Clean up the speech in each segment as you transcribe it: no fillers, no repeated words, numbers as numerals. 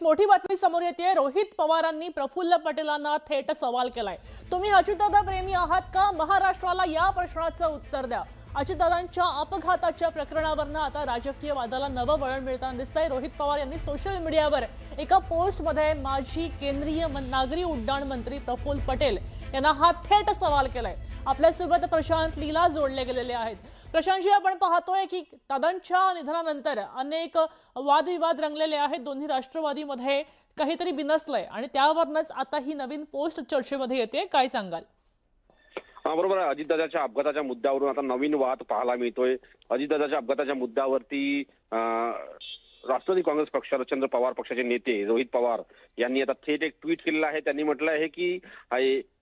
मोठी बातमी समोर येते। रोहित पवारांनी प्रफुल्ल पटेलांना थेट सवाल केलाय। तुम्ही अजितदादा प्रेमी आहात का? महाराष्ट्राला या प्रश्नाचं उत्तर द्या। अजितदादांच्या अपघाताच्या प्रकरणावरनं आता राजकीय वादाला नवं वळण मिळताना दिसतंय। रोहित पवार यांनी सोशल मीडियावर एका पोस्टमध्ये माजी केंद्रीय नागरी उड्डाण मंत्री प्रफुल्ल पटेल यांना हा थेट सवाल केलाय। आपल्यासोबत प्रशांत लीला जोडले गेलेले आहेत। प्रशांतजी, आपण पाहतोय की दादांच्या निधनानंतर अनेक वादविवाद रंगलेले आहेत। दोन्ही राष्ट्रवादीमध्ये काहीतरी बिनसलंय आणि त्यावरच आता ही नवीन पोस्ट चर्चेमध्ये येते। काय सांगाल? बरोबर आहे। अजितदादाच्या अपघाताच्या मुद्द्यावरून आता नवीन वाद पाहायला मिळतोय। अजितदादाच्या अपघाताच्या मुद्द्यावरती राष्ट्रवादी काँग्रेस पक्ष, शरदचंद्र पवार पक्षाचे नेते रोहित पवार यांनी आता थेट एक ट्विट केलेलं आहे। त्यांनी म्हटलं आहे की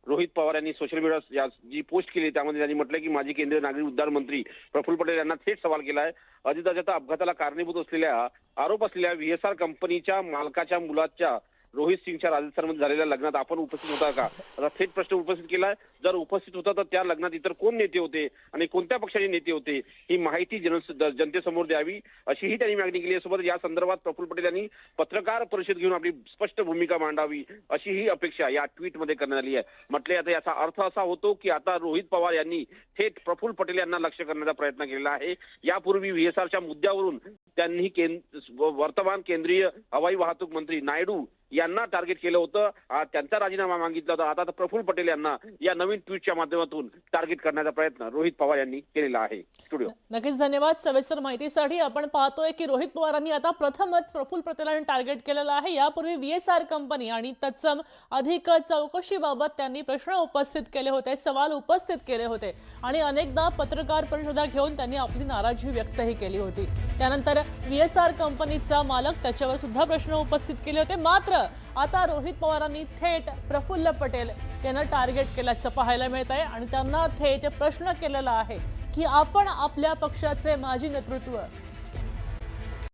रोहित पवार यांनी सोशल मीडिया जी पोस्ट केली त्यामध्ये त्यांनी म्हटलं की माजी केंद्रीय नागरी उड्डाण मंत्री प्रफुल्ल पटेल यांना थेट सवाल केला आहे। अजितदादाच्या अपघाताला कारणीभूत असलेल्या आरोप असलेल्या VSR कंपनीच्या मालकाच्या मुलाच्या रोहित सिंगच्या राजस्थानमध्ये झालेल्या लग्नात आपण उपस्थित होता का, असा थेट प्रश्न उपस्थित केलाय। जर उपस्थित होता तर त्या लग्नात इतर कोण नेते होते आणि कोणत्या पक्षाचे नेते होते ही माहिती जनतेसमोर द्यावी, अशीही त्यांनी मागणी केली आहे। सोबत या संदर्भात प्रफुल्ल पटेल यांनी पत्रकार परिषद घेऊन आपली स्पष्ट भूमिका मांडावी अशीही अपेक्षा या ट्विटमध्ये करण्यात आली आहे। म्हटले आता याचा अर्थ असा होतो की आता रोहित पवार यांनी थेट प्रफुल्ल पटेल यांना लक्ष करण्याचा प्रयत्न केलेला आहे। यापूर्वी VSRच्या मुद्द्यावरून त्यांनी वर्तमान केंद्रीय हवाई वाहतूक मंत्री नायडू यांना टार्गेट केलं होतं। त्यांचा राजीनामा मागितला होता। आता प्रफुल्ल पटेल यांना या नवीन ट्विटच्या माध्यमातून टार्गेट करण्याचा प्रयत्न रोहित पवार यांनी केलेला आहे। स्टुडिओ नक्कीच धन्यवाद सविस्तर माहितीसाठी। आपण पाहतोय की रोहित पवारांनी आता प्रथमच प्रफुल्ल पटेलांना टार्गेट केलेलं आहे। यापूर्वी VSR कंपनी आणि तत्सम अधिक चौकशीबाबत त्यांनी प्रश्न उपस्थित केले होते, सवाल उपस्थित केले होते आणि अनेकदा पत्रकार परिषदा घेऊन त्यांनी आपली नाराजी व्यक्तही केली होती। त्यानंतर VSR कंपनीचा मालक त्याच्यावर सुद्धा प्रश्न उपस्थित केले होते। मात्र आता रोहित पवारांनी थेट प्रफुल्ल पटेल यांना टार्गेट केल्याचं पाहायला मिळत आहे आणि त्यांना थेट प्रश्न केलेला आहे की आपण आपल्या पक्षाचे माजी नेतृत्व